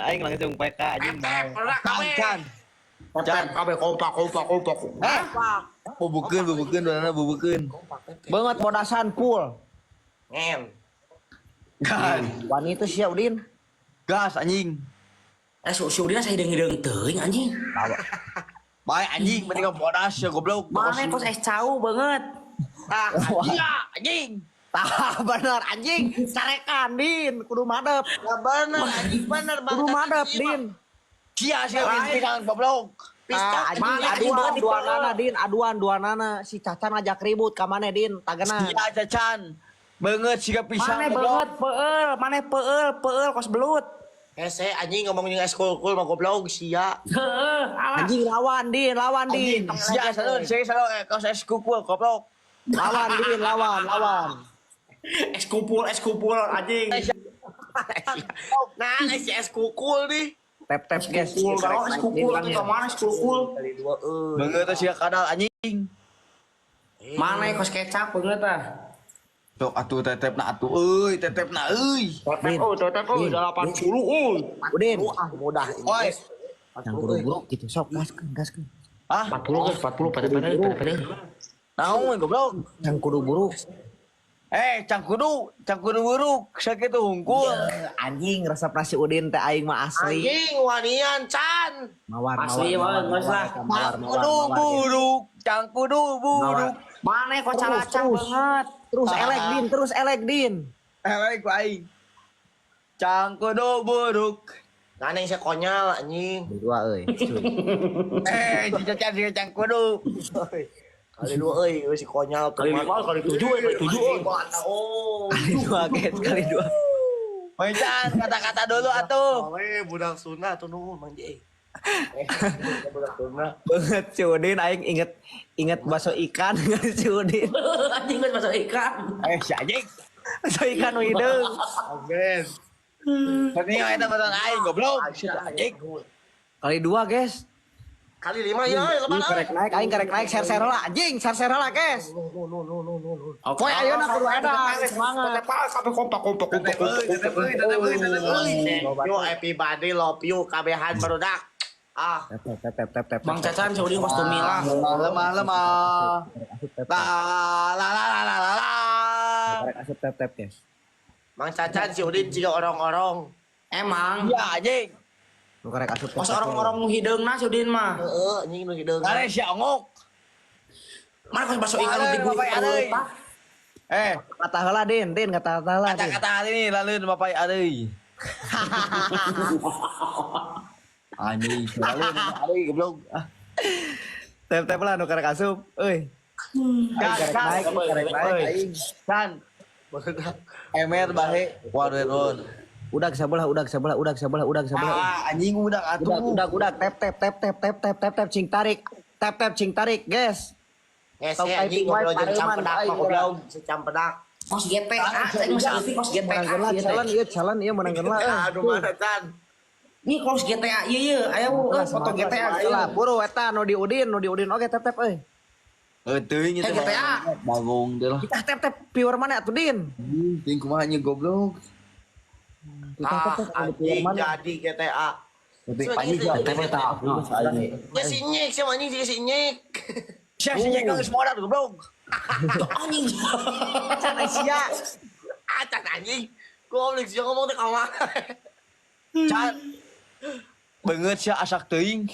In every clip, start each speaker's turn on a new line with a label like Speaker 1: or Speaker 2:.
Speaker 1: Aing langsung PK anjing.
Speaker 2: Can. Can kabeh kompak.
Speaker 3: Bubukeun donana bubukeun.
Speaker 4: Banget bodasan full.
Speaker 2: Ngen.
Speaker 3: Kan.
Speaker 4: Wanita sih Udin.
Speaker 3: Gas anjing.
Speaker 5: Sudah saya hidung teuing anjing.
Speaker 3: Baik anjing mending bodas ya goblok.
Speaker 5: Mana kos es cau banget.
Speaker 3: Iya anjing.
Speaker 4: Tah bener anjing. Carekan Din, kudu madep.
Speaker 2: Ya bener anjing bener
Speaker 4: Kudu madep Din.
Speaker 3: Sia pisang goblok.
Speaker 4: Ah, anjing aduan dua nana si Cacan ngajak ribut ka maneh Din, tagena.
Speaker 3: Sia Cacan. Beungeut siga pisang
Speaker 5: Mana banget peul, mana peul kos belut.
Speaker 2: Hese anjing ngomong jeung eskul-kul mah goblok sia.
Speaker 5: Heeh, alah.
Speaker 4: Anjing lawan Din.
Speaker 3: Sia saeun kos es kukul goblok.
Speaker 4: Lawan.
Speaker 5: Es kupul anjing.
Speaker 2: Nah, si eskul nih.
Speaker 4: Tep guys.
Speaker 5: Kupul es kupul ke mana es kupul?
Speaker 3: Beungeut siga kadal anjing.
Speaker 5: Mana kos kecap banget ah.
Speaker 3: Sok atuh tetepna euy.
Speaker 2: Tetep euy 80 euy.
Speaker 4: Udin.
Speaker 2: Mudah.
Speaker 3: Oi.
Speaker 4: Yang buru-buru gitu sok gaskeun.
Speaker 3: Ah,
Speaker 5: 40 pada.
Speaker 3: naon goblok?
Speaker 4: Yang kudu buru.
Speaker 3: Cang kudu buruk sakitu hungkul.
Speaker 4: Anjing resep nasi Udin teh aing mah asli.
Speaker 2: Anjing wanian can.
Speaker 4: Mawar.
Speaker 5: Asli mah geus lah.
Speaker 3: Cang kudu buruk.
Speaker 5: Mana kos calacang banget.
Speaker 4: Terus elek Din.
Speaker 3: Baik baik. Cang kudu buruk.
Speaker 2: Nganeng saya konyol anjing.
Speaker 4: Dua euy.
Speaker 3: Cang kudu.
Speaker 2: Kali 2 euy si konyol
Speaker 5: Kali 5 kali 7 euy.
Speaker 2: Oh.
Speaker 4: Kali dua.
Speaker 3: Can kata-kata dulu atuh.
Speaker 2: Awe budak Sunda tuh nuhun Mang Jai. Budak Sunda.
Speaker 4: Banget si Udin aing inget bakso ikan si Udin.
Speaker 5: Anjing geus masuk ikan.
Speaker 3: Si anjing.
Speaker 4: Bakso ikan hideung.
Speaker 2: Agen.
Speaker 3: Tadi eta batan aing goblok. Si anjing.
Speaker 4: Kali dua guys.
Speaker 2: Kali 5 ya lebar.
Speaker 4: Aing karek naik share lah anjing share lah guys. Poe ayeuna kudu edan semangat.
Speaker 2: Sampai kompak. Yo everybody love you kabehan barudak.
Speaker 4: Tep.
Speaker 5: Bang Cacan saudi kos tumilah.
Speaker 3: Lemah. La.
Speaker 4: Karek asup tep guys.
Speaker 2: Mang Cacan si Udin juga orang-orang.
Speaker 5: Emang
Speaker 3: Ya anjing.
Speaker 4: Nu karek asup.
Speaker 5: pas orang-orang hideungna Sudin mah.
Speaker 2: Heeh, anjing nu hideung.
Speaker 3: Kare si ongok.
Speaker 5: Mana kos bakso ikan di
Speaker 3: Bapak adeuy.
Speaker 4: Kata heula Din kata heula.
Speaker 3: Kata-kata hari ini lalu bapak adeuy. Anjing, lalu adeuy goblok.
Speaker 4: Tep lah nu karek asup euy. Karek naik aing.
Speaker 3: Kan. Emer bahe waduh.
Speaker 4: Udah sebelah.
Speaker 3: Anjing udah atuh.
Speaker 4: Udah tep cing tarik guys.
Speaker 2: Hese anjing ngobrol jeung campedak mah goblok, secampedak.
Speaker 5: Kos GTA, saya masa ngerti kos GTA.
Speaker 4: Jalan ieu menangkeun lah.
Speaker 2: Aduh mana Can.
Speaker 5: Ini kos GTA ieu aya foto GTA.
Speaker 4: Lah buru eta nu di Udin oge tep euy.
Speaker 3: Teuing itu
Speaker 5: GTA.
Speaker 3: bagong deh lah.
Speaker 4: Kita tep pure mana atuh Din?
Speaker 3: Ting kumaha nya goblok.
Speaker 2: Anjing jadi GTA.
Speaker 3: Tapi panjang
Speaker 5: Tapi tak.
Speaker 2: Ya si Nyek sama anjing si Nyek.
Speaker 3: Sia sih geus modal goblok.
Speaker 5: Anjing.
Speaker 4: Sia.
Speaker 2: Can anjing. Goblok sih ngomong teh ka mana.
Speaker 3: Can. Beungeut sia asak teuing.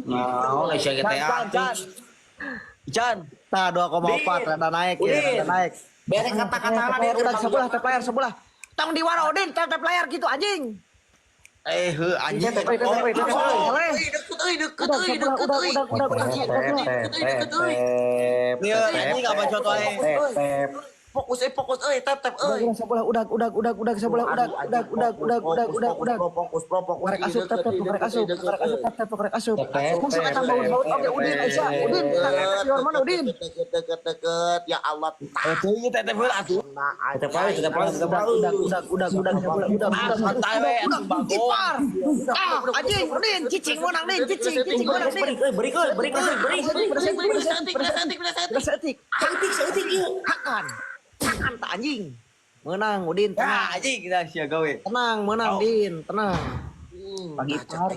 Speaker 5: Nah, oleh GTA.
Speaker 3: Can.
Speaker 4: Tah 2,4 rada naik ya, rada naik.
Speaker 5: Berek kata-kata
Speaker 4: Layar udah sebelah. Tong di waro Udin tep layar gitu anjing.
Speaker 3: Anjing.
Speaker 2: Deket
Speaker 3: Nih anjing apa contoh ae.
Speaker 2: Fokus tap
Speaker 4: Udah sebelah udah sebelah udah
Speaker 2: fokus
Speaker 4: korek asup tep korek asup masuk kata baut oke Udin Aisyah Udin kasih hormon Udin
Speaker 2: deket ya Allah
Speaker 3: Teuing tetep heula atuh.
Speaker 4: udah
Speaker 3: Santai we atuh bagong.
Speaker 4: anjing Udin cicing menang nih cicing menang nih
Speaker 2: Setik
Speaker 4: hakan tak anjing Menang Udin, tenang.
Speaker 3: Ya anjing kita sia gawe.
Speaker 4: Tenang, menang Din, tenang.
Speaker 2: Pagi par.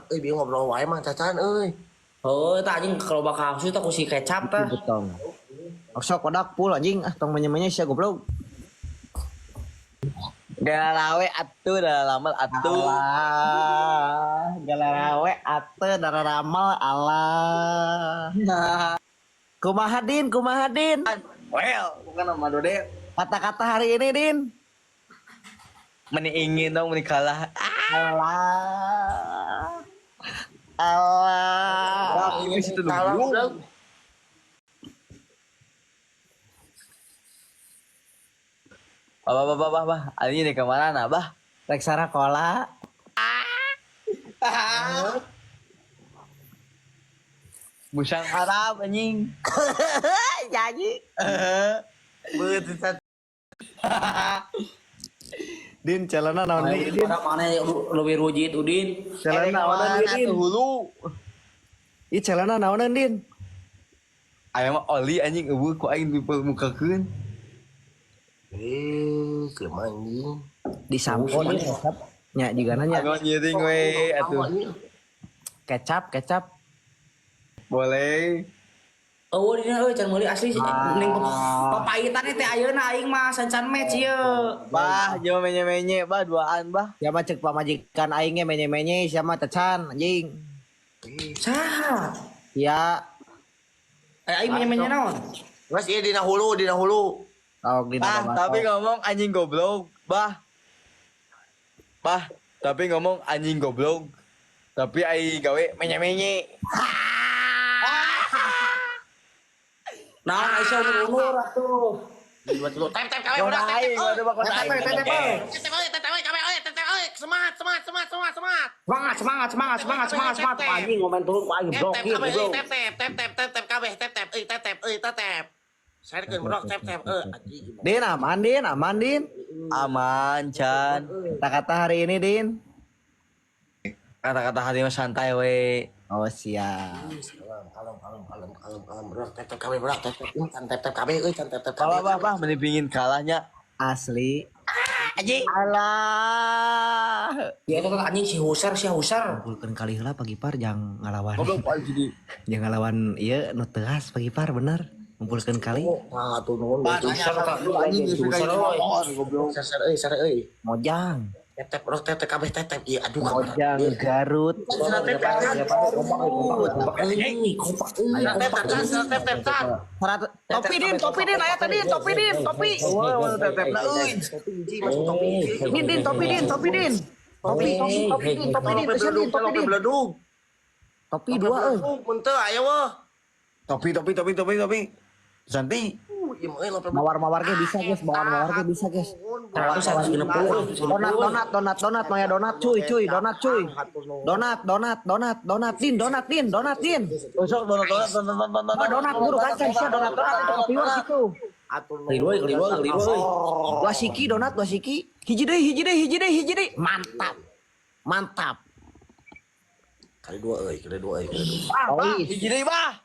Speaker 2: Euy bingung ngobrol wae mah cacan euy.
Speaker 5: Oh, tak anjing kalau bakal sih tak kusi kecap tah.
Speaker 4: Betong. Sok kodak pul anjing tong menye-menye sia goblok.
Speaker 3: Galalawe atuh da lamal atuh.
Speaker 4: Allah, galarawe ate dararamal Allah. Kumaha Din, kumaha Din?
Speaker 3: Well, bukan nama dode.
Speaker 4: Kata-kata hari ini Din.
Speaker 3: Meni ingin dong meni kalah.
Speaker 4: Allah. Allah.
Speaker 3: Ini situ
Speaker 2: Kalah
Speaker 3: dulu.
Speaker 2: udah.
Speaker 3: Bah. Ini ke mana nah, bah?
Speaker 4: Rek sarakola.
Speaker 3: Busang Arab anjing.
Speaker 4: Nyanyi.
Speaker 3: Beut
Speaker 4: Din celana naon deui Din?
Speaker 5: Ada mana lebih rujit Udin?
Speaker 4: Celana naon deui Din?
Speaker 3: hulu.
Speaker 4: Ih celana naon Din?
Speaker 3: Aya mah oli anjing eueuh ku aing dimukakeun.
Speaker 2: Kemana anjing?
Speaker 4: Disampo Din kecap. Nya juga nanya
Speaker 3: Anu nyiring we atuh.
Speaker 4: kecap.
Speaker 3: Boleh.
Speaker 5: Oh, dina euy can meuli asli ning papaitan teh ayeuna aing mah sancan match ieu.
Speaker 3: Bah, jauh menye-menye, bah duaan bah.
Speaker 4: Ya mah cek pamajikan aing ge menye-menye sia mah tecan anjing.
Speaker 5: Saha?
Speaker 4: Ya
Speaker 5: Aing menye naon?
Speaker 2: Mas ieu dina hulu.
Speaker 4: tahu di
Speaker 3: Bah, tapi ngomong anjing goblok, bah. Bah, tapi ngomong anjing goblok. Tapi ai gawe menye-menye.
Speaker 5: Nah, Aisyah umur atuh.
Speaker 2: Dua tep kawe
Speaker 3: Gua
Speaker 2: udah
Speaker 3: aing, gua ada bakal
Speaker 2: tep
Speaker 3: aing.
Speaker 2: semangat.
Speaker 5: Semangat. Anjing ngomen turun ku aing blokir goblok.
Speaker 2: Tep. Saya kan bro tep anjing.
Speaker 4: Din aman Din.
Speaker 3: Aman, Chan.
Speaker 4: Kata-kata hari ini Din.
Speaker 3: Kata-kata hati mah santai we.
Speaker 4: Oh siap.
Speaker 2: Kalem bro tep kawe bro tep kawe euy tep
Speaker 3: Kalau bah, mending pingin kalahnya.
Speaker 4: Asli.
Speaker 3: Anjing.
Speaker 4: Alah.
Speaker 5: Ya itu anjing si Husar.
Speaker 4: Kumpulkeun kali heula pagi par jang ngalawan.
Speaker 3: Goblok anjing.
Speaker 4: Jang ngalawan ieu nu teuas pagi par bener. Kumpulkeun kali.
Speaker 2: Wah tuh nuhun.
Speaker 3: Anjing suka goblok.
Speaker 2: Sare euy.
Speaker 4: Mojang.
Speaker 2: Tep bro tep kawe tep. Iya aduh
Speaker 4: Mojang Garut. Topi Din aya tadi topi. Din topi Din. Topi dua euy.
Speaker 2: Muntah aya weh.
Speaker 3: Topi. Santi.
Speaker 4: Mawar ge bisa guys, mawar ge bisa guys.
Speaker 5: Terus 160.
Speaker 4: Donat Maya donat cuy. Donat Din.
Speaker 3: Besok donat.
Speaker 4: Donat guru kacang sih donat itu kepiur gitu.
Speaker 5: Kali dua.
Speaker 4: Dua siki. Hiji deui. Mantap.
Speaker 2: Kali dua euy.
Speaker 3: Bah, hiji deui bah.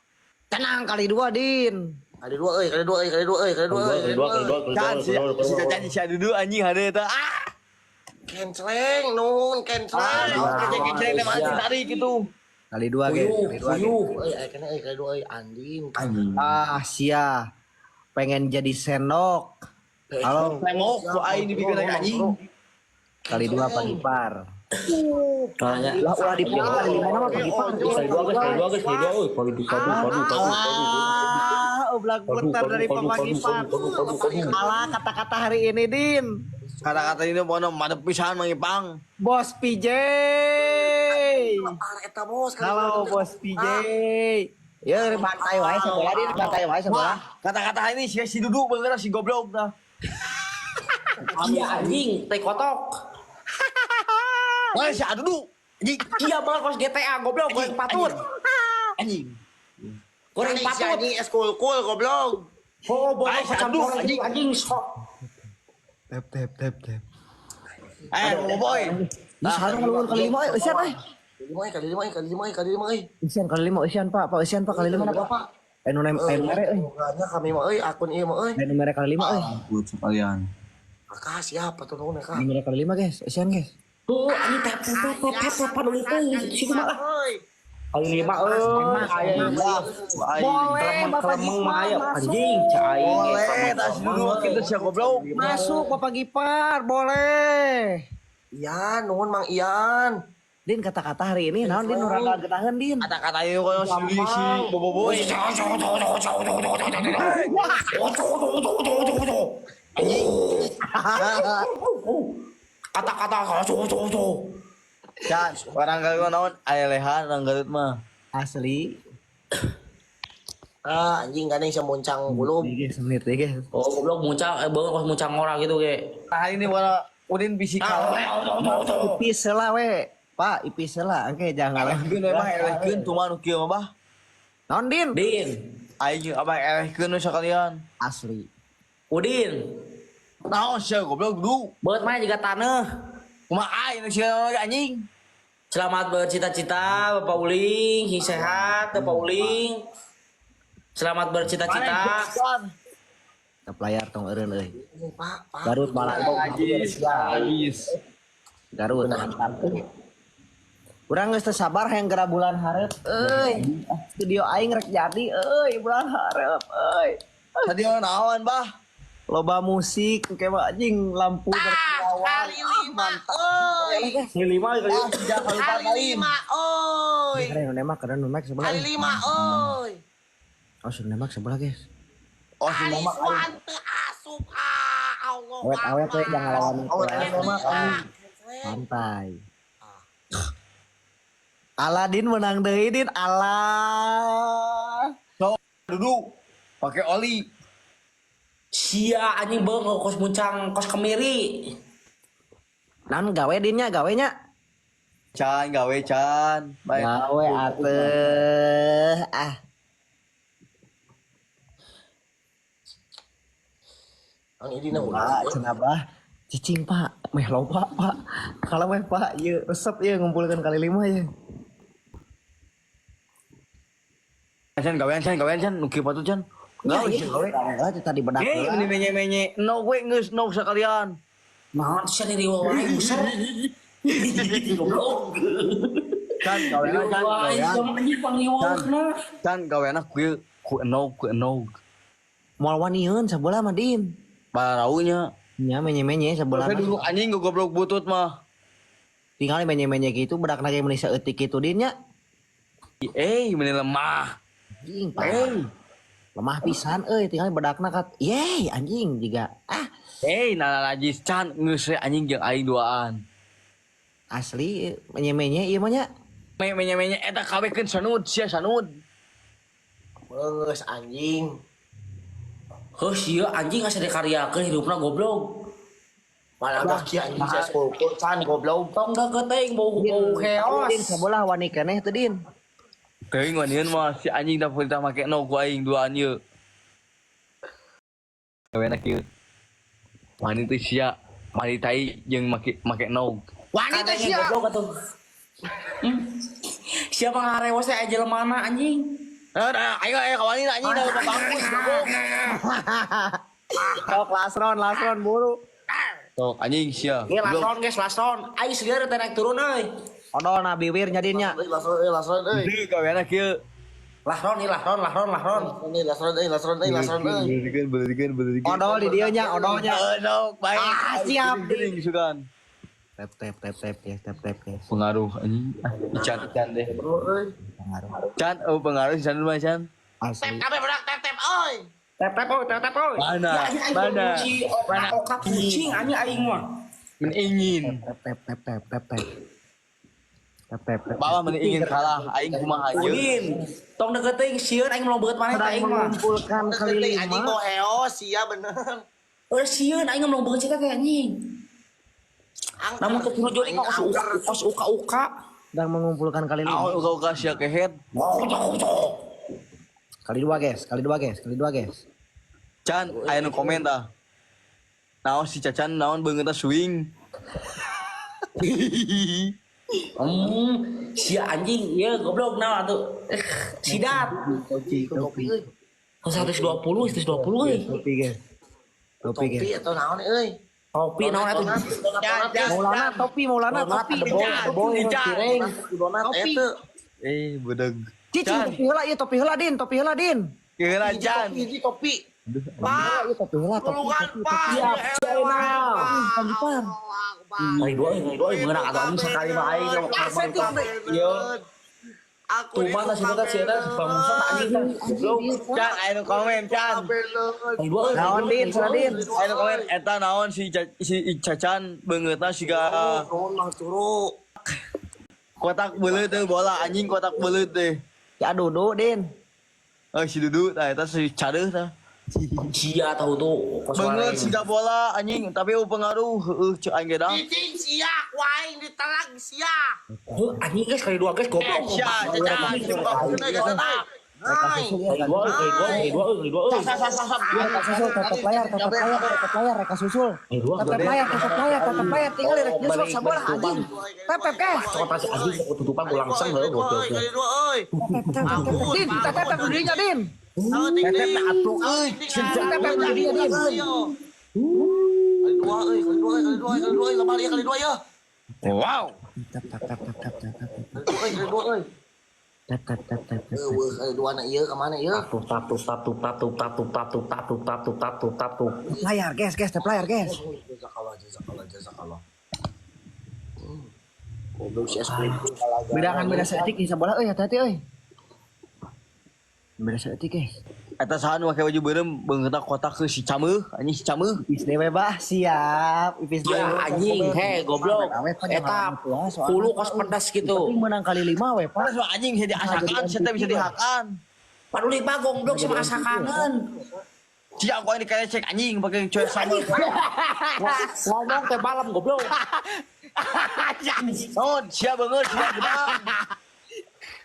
Speaker 4: Tenang kali dua Din.
Speaker 2: Kali dua euy.
Speaker 3: Kan si Cacan si dudu anjing hade eta.
Speaker 2: Kenceleng nun, kenceleng.
Speaker 3: Kecek teh mati tadi gitu.
Speaker 4: Kali dua guys.
Speaker 2: Euy, kali dua euy anjing.
Speaker 4: Ah sia. Pengen jadi sendok. Halo.
Speaker 3: Tengok ku aing dipikeun anjing.
Speaker 4: Kali dua pagi par.
Speaker 5: Tanya.
Speaker 4: Lah ulah dipikir kali lima nama pagi par.
Speaker 5: Kali dua guys. Kali dua.
Speaker 4: Oblak putar dari pagi par. Alah kata-kata hari ini Din.
Speaker 3: Kata-kata ini mau madep pisan mangipang.
Speaker 4: Bos PJ.
Speaker 2: Eta bos.
Speaker 4: Halo Bos PJ. Ya bantai wae sebelah Din, bantai wae sebelah.
Speaker 3: Kata-kata ini si Dudu bener si goblok dah.
Speaker 5: Iya anjing, teh kotok.
Speaker 3: Wah si Dudu. Anjing.
Speaker 5: Iya banget kos GTA goblok goreng patut.
Speaker 3: Anjing.
Speaker 5: Goreng
Speaker 2: Si
Speaker 5: patut.
Speaker 2: anjing eskul goblok.
Speaker 5: Oh, boleh
Speaker 3: Ay,
Speaker 5: kacang
Speaker 3: aduh,
Speaker 5: goreng anjing sok.
Speaker 4: Tep.
Speaker 3: Boy.
Speaker 4: Nah, sekarang ngelawan kali lima, Isian,
Speaker 2: Kali lima.
Speaker 4: Isian kali lima, Isian Pak kali lima apa Pak? Nu mere,
Speaker 2: Bukannya kami mah akun ieu mah
Speaker 4: Nu mere kali lima,
Speaker 3: Buat sekalian.
Speaker 2: Kakak siapa tuh nuhun kak?
Speaker 4: Nomor kali 5 guys, Asian guys.
Speaker 5: Tuh, anjing tep padahal itu situ mah.
Speaker 2: Oi.
Speaker 5: Kali 5 aya
Speaker 4: Boleh, Bapak
Speaker 5: kelemeng
Speaker 4: Gipar,
Speaker 5: mah aya
Speaker 4: masuk.
Speaker 5: anjing cai.
Speaker 3: Boleh, tas dulu kita siap goblok.
Speaker 4: Masuk Bapak Gipar, boleh.
Speaker 2: Ian, nuhun Mang Ian.
Speaker 4: Din kata-kata hari ini naon Din urang getaheun Din.
Speaker 3: Kata-kata yang koyo si boboiboy.
Speaker 5: Kata-kata tuh.
Speaker 3: Can, orang Garut naon aya lehan orang Garut mah.
Speaker 4: Asli.
Speaker 2: Ah, anjing gandeng sia moncang gulung.
Speaker 4: Guys, menit deh guys.
Speaker 5: Oh, goblok muncang banget pas muncang ora gitu ge.
Speaker 3: Nah ini mana udin bisi kalah.
Speaker 4: Ipis heula we. Pak, ipis heula engke jangan
Speaker 3: Elehkeun memang elehkeun cuma nu kieu mah bah.
Speaker 4: Naon Din?
Speaker 5: Din,
Speaker 3: Aing apa elehkeun nu sakalian.
Speaker 4: Asli.
Speaker 5: Udin.
Speaker 3: Naon sia goblok dulu.
Speaker 5: Beut mah juga taneuh.
Speaker 3: Kumaha aya nu sia anjing.
Speaker 5: Selamat bercita-cita Bapak Uling, sing sehat Bapak Uling. Selamat bercita-cita.
Speaker 4: Tep layar tong eureun euy.
Speaker 2: Ini Pak.
Speaker 4: Garut malah
Speaker 3: Habis.
Speaker 4: Garut mantap. Urang geus teu sabar hayang geura bulan hareup euy. Studio aing rek jadi euy bulan hareup euy.
Speaker 3: Tadi naon bah?
Speaker 4: Loba musik engke mah anjing lampu berkilau.
Speaker 2: Kali 5. Oi.
Speaker 5: Ini 5 kali.
Speaker 2: Kali 5. Oi.
Speaker 4: Keren nemak sebelah.
Speaker 2: Kali 5. Oi.
Speaker 4: Oh, sudah nemak sebelah guys.
Speaker 3: Oh si mama aing.
Speaker 2: Teu asup Allah.
Speaker 4: Awet-awet we jangan lawan itu.
Speaker 2: Nemak
Speaker 4: Santai. Aladin menang deui Din. Allah.
Speaker 3: Duduk pakai oli.
Speaker 5: Sia anjing beung kos muncang kos kemiri.
Speaker 4: Nan gawe Dinnya gawenya.
Speaker 3: Can gawe can. Baik.
Speaker 4: Gawe ateuh.
Speaker 2: Ang ini na
Speaker 4: Pak, cenah cicing Pak, meh loba Pak. Kalau meh Pak, ieu resep ieu ngumpulkeun kali 5 ya.
Speaker 3: Can gawean can nu kieu patut can.
Speaker 4: Gawe gawe. Tadi bedak.
Speaker 3: Hei, ini menye-menye. No we geus no sakalian.
Speaker 5: Naon sia diri wae buser. Goblok.
Speaker 3: Can gawean can
Speaker 5: Wae
Speaker 3: gawean.
Speaker 5: sama anjing pangliweuhna.
Speaker 3: Can gawean ku ku no.
Speaker 4: Moal wanieun sabelah mah Din.
Speaker 3: Baraunya.
Speaker 4: Nya menye-menye sabelah.
Speaker 3: Tapi dulu anjing goblok butut mah.
Speaker 4: Tinggal menye-menye gitu bedak lagi meuni saeutik kitu Dinnya.
Speaker 3: Meni lemah.
Speaker 4: Anjing Pak. Lemah pisan euy tinggal bedakna kat. Yeay anjing juga.
Speaker 3: Nana najis can geus we anjing jeung aing duaan.
Speaker 4: Asli menye-menye ieu mah nya.
Speaker 3: Menye-menye eta kawekeun sanud sia sanud.
Speaker 2: Beus anjing.
Speaker 5: Heuh sia anjing asa dikaryakeun hidupna goblok.
Speaker 2: Malah baki anjing sia sepuluh can goblok.
Speaker 5: Tong da keteng bau
Speaker 4: Din
Speaker 5: keos.
Speaker 4: sabelah wani keneh teh Din.
Speaker 3: Teuing wanieun mah si anjing da perintah make no ku aing duaan ieu. Gaweana kieu. Wani teh sia, mani tai jeung make no.
Speaker 5: Wanita sia goblok atuh. Siapa ngarewas teh jelema anjing?
Speaker 3: Ayo ka wani anjing da kampus goblok.
Speaker 4: Sok last round buru.
Speaker 3: Sok anjing sia.
Speaker 5: Ieu last round. Aing segera teh naik turun euy.
Speaker 4: Odol na bibir nyadinnya.
Speaker 2: Lason euy.
Speaker 3: Deui gaweana kieu.
Speaker 5: Last round.
Speaker 2: Ini lason euy.
Speaker 3: Beuleukeun.
Speaker 4: Odol di dieu nya, odolnya.
Speaker 3: Sok baik.
Speaker 4: Siap.
Speaker 3: Geuning sugan.
Speaker 4: Tep guys.
Speaker 3: Pengaruh anjing. Ican deh.
Speaker 2: Bro euy.
Speaker 4: Pengaruh
Speaker 3: Can pengaruh si Can mah Can.
Speaker 4: asli.
Speaker 2: Kabeh budak tep euy.
Speaker 5: Tep oi.
Speaker 3: Mana?
Speaker 5: Oka kucing anjing aing mah.
Speaker 3: Men ingin.
Speaker 4: Tep.
Speaker 3: Bawa men ingin kalah aing kumaha ieu.
Speaker 5: Udin, tong deket teuing sieun aing melombeut maneh teh aing mah.
Speaker 4: Mengumpulkan kali
Speaker 2: Anjing
Speaker 4: 5.
Speaker 2: mau eos sia bener.
Speaker 5: Sieun aing melombeut cita teh anjing. Namun teu kudu joli kos uka.
Speaker 4: Dan mengumpulkan kali 5.
Speaker 3: Naon uga-uga sia kehet.
Speaker 4: Kali 2 guys.
Speaker 3: Can aya nu komen tah. Naon si Cacan naon beungeutna swing.
Speaker 5: Si anjing ieu goblok naon atuh. Sidat.
Speaker 4: Topi.
Speaker 5: 120 euy.
Speaker 4: Topi guys.
Speaker 2: Topi atau naon euy.
Speaker 5: Topi naon atuh?
Speaker 4: Maulana topi, Maulana topi.
Speaker 5: Boy, piring.
Speaker 2: Donat
Speaker 4: Topi.
Speaker 2: eta.
Speaker 3: Budeg.
Speaker 4: Cicing topi heula ieu topi heula Din, topi heula Din.
Speaker 3: Kira Jan.
Speaker 2: Hiji topi.
Speaker 4: Pak, ieu topi heula topi.
Speaker 2: Tulungan Pak.
Speaker 5: Siap, China.
Speaker 4: Panjipar.
Speaker 5: Ngai dua meunang atuh anjing sakali mah aing Ieu.
Speaker 2: Aku
Speaker 5: Tuh mana sih kita sih ada bangsa anjing teh. Goblok.
Speaker 3: Chan, ayo komen Chan.
Speaker 5: Ngai dua
Speaker 4: Naon Din, Din.
Speaker 3: Ayo komen eta naon si Cacan beungeutna siga
Speaker 2: Naon mah turu.
Speaker 3: kotak beuleut teh bola anjing kotak beuleut teh.
Speaker 4: Ya Dudu Din.
Speaker 3: Si Dudu tah eta si Cadeuh tah.
Speaker 5: Cia tahu tuh.
Speaker 3: Beungeut siga bola anjing tapi pengaruh heueuh ceu aing gedang.
Speaker 2: Cicing sia kuaing ditalang sia.
Speaker 5: Anjing guys kali dua guys goblok.
Speaker 3: Sia, Cacan coba kotak.
Speaker 5: Kali dua.
Speaker 4: Ya reka susul tetep layar, reka susul. Tetep layar, tinggal rek nyusul sabola anjing. Tetep ke.
Speaker 5: Coba si anjing ketutupan gue langsung loh goblok.
Speaker 2: Kali dua euy.
Speaker 4: Din, tetep dirinya Din.
Speaker 2: Tetep atuh euy.
Speaker 4: Tetep dirinya Din.
Speaker 2: Kali dua lemah dia kali dua ya.
Speaker 3: Wow.
Speaker 4: Tap.
Speaker 2: Kali dua euy.
Speaker 4: Tap.
Speaker 2: Kali dua na ieu ka mana ieu?
Speaker 5: Tatu.
Speaker 4: Layar, guys, tetep layar, guys.
Speaker 2: Jazakallah. Goblok si SP kalaga.
Speaker 4: Beda seetik nih sabola euy hati-hati euy. Beda seetik guys.
Speaker 3: Eta saha nu make baju beureum beungeutna kotak ke si Cameuh anjing si Cameuh.
Speaker 4: Ipis dewe bah, siap. Ipis dewe.
Speaker 5: Ya anjing, he goblok. Eta hulu kos pedas gitu.
Speaker 4: Tapi menang kali 5 we, Pak.
Speaker 3: Padahal anjing bisa diasakan, saya bisa dihakan.
Speaker 5: Padahal lima goblok sama asakangan.
Speaker 3: Siapa kau ini kayak cek anjing pakai cuek sama.
Speaker 5: Ngomong teh malam goblok.
Speaker 3: Oh, siapa banget, siapa gedang.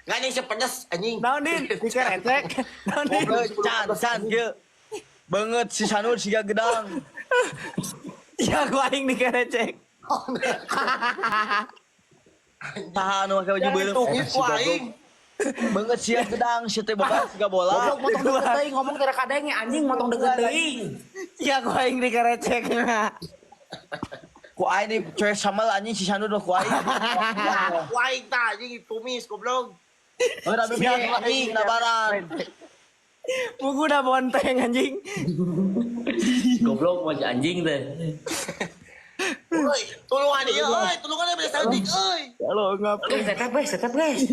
Speaker 2: Nggak nih sepedas anjing.
Speaker 4: Naon Din? Pikir ecek. Naon Din?
Speaker 3: Can kieu. Banget si Sanur siga gedang.
Speaker 4: Ya gua aing nih ecek.
Speaker 3: Tahan nu make baju beureum.
Speaker 2: Itu aing.
Speaker 3: Banget sia gedang, sia teh boga siga bola.
Speaker 5: Goblok motong deket teuing ngomong teh kadenge anjing motong deket teuing.
Speaker 4: Ya gua aing nih ecek.
Speaker 3: Ku aing di cuek samal anjing si Sanur ku aing.
Speaker 2: Aing tah anjing tumis goblok.
Speaker 3: Ora bibi anjing nabaran.
Speaker 4: Buku udah bonteng anjing.
Speaker 5: Goblok masih anjing teh.
Speaker 2: Euy, tulungan ieu euy, tulungan bisa anjing euy.
Speaker 4: Halo ngap.
Speaker 5: Tetep guys.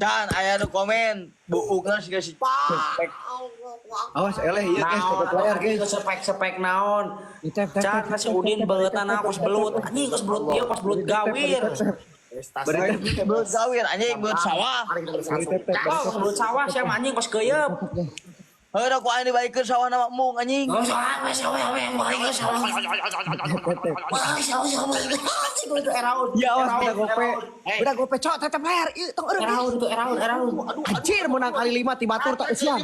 Speaker 3: Dan aya nu komen buukna siga si Cepek.
Speaker 4: Awas eleh ieu guys, tetep layar guys.
Speaker 5: Sepek naon.
Speaker 4: Tep.
Speaker 5: Can si Udin beutan kos belut. Anjing kos belut ieu kos belut gawir.
Speaker 3: Belut gawir anjing belut sawah.
Speaker 5: Kos belut sawah sia anjing kos keuyeub.
Speaker 3: Heureuk ku aing dibaikeun sawah na mung anjing.
Speaker 5: Oh, sawah yang baik sawah.
Speaker 4: Ya awas udah gope cok tetep layar. Ieu tong eureun.
Speaker 5: Eraun.
Speaker 4: Anjir menang kali 5 ti batur tak eusian.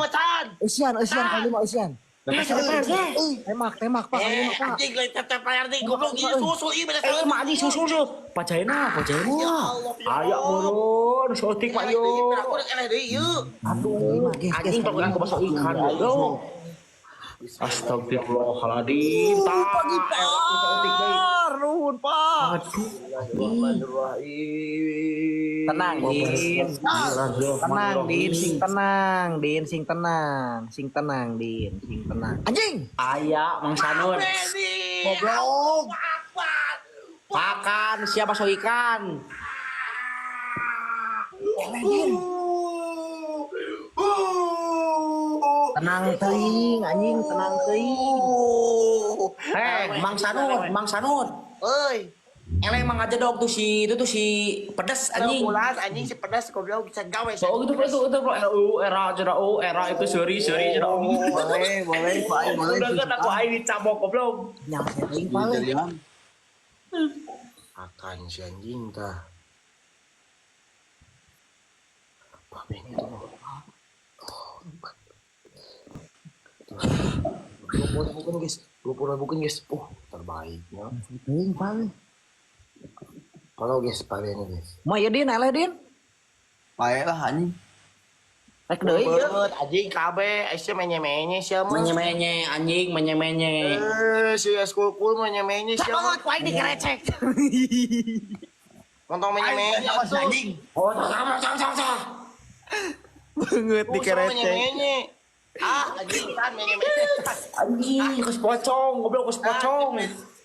Speaker 4: Eusian kali 5 eusian. Tembak Pak kali 5 Pak.
Speaker 2: Anjing lain tetep layar nih goblok ieu susul ieu beres.
Speaker 5: Mah anjing susul. Pajaina. Ayo murun, sotik Pak yo.
Speaker 2: Aku rek eleh deui ieu.
Speaker 5: Aduh, anjing tong aku masuk ikan goblok. Astagfirullahaladzim.
Speaker 4: Nuhun Pak. Tenang Din, sing tenang Din. Anjing.
Speaker 5: Aya Mang Sanur.
Speaker 2: Goblok.
Speaker 5: Makan siapa so ikan?
Speaker 4: Tenang teuing anjing, tenang teuing.
Speaker 5: Mang Sanur.
Speaker 2: Euy,
Speaker 5: Eleh emang aja dong tuh si pedas anjing.
Speaker 2: bulan anjing si pedas goblok bisa gawe.
Speaker 5: So gitu bro. Era itu sorry jera.
Speaker 3: Boleh, Pak.
Speaker 5: Udah kan aku aing dicabok goblok.
Speaker 4: Nyampe teuing paling.
Speaker 2: Akan si anjing tah. Apa ini tuh? Bukan guys. Terbaiknya.
Speaker 4: Teuing paling.
Speaker 2: Kalau guys, paling guys.
Speaker 4: Mau ya Din, eleh Din.
Speaker 3: Pae lah anjing.
Speaker 4: Rek deui ieu.
Speaker 2: banget anjing kabe sia menye-menye sia mah.
Speaker 5: Menye-menye anjing, menye-menye.
Speaker 2: Si eskul menye-menye sia mah.
Speaker 4: Banget kuaing dikerecek.
Speaker 2: Nonton menye-menye atuh.
Speaker 5: Oh, sama.
Speaker 3: Banget dikerecek.
Speaker 2: Menye-menye. Anjing kan menye-menye.
Speaker 5: Anjing, kus pocong, goblok kus pocong.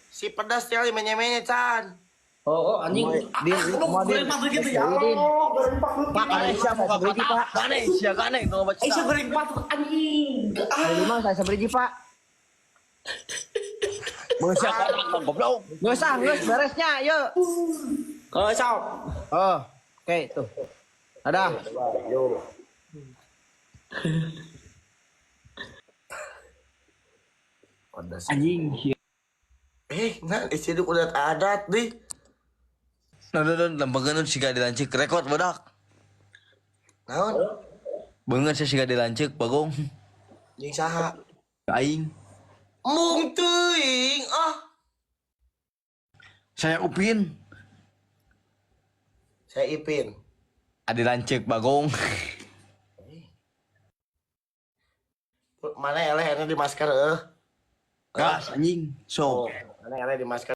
Speaker 2: Si pedas sekali menye-menye Chan.
Speaker 5: Oh, anjing. Goreng patut gitu ya. Goreng patut.
Speaker 4: Pak, Malaysia mau sabreji, Pak.
Speaker 3: Malaysia kan ngomong
Speaker 5: Aisyah goreng patut anjing.
Speaker 4: Kali 5 saya sabreji, Pak.
Speaker 3: Malaysia kan goblok.
Speaker 4: Geus beresnya, yuk.
Speaker 5: Oh, sok.
Speaker 4: Oh, oke tuh. Dadah.
Speaker 5: Anjing.
Speaker 2: Nah isi itu udah adat deh.
Speaker 3: Nonton lembaga siga dilancik rekod badak.
Speaker 2: Naon?
Speaker 3: Beungeut saya siga dilancik bagong.
Speaker 2: Jeung saha?
Speaker 3: Aing.
Speaker 2: Mung teuing
Speaker 3: Saya Upin.
Speaker 2: Saya Ipin.
Speaker 3: Adi lancik bagong.
Speaker 2: Mana eleh di masker
Speaker 3: Gas anjing. So.
Speaker 2: Mana eleh di masker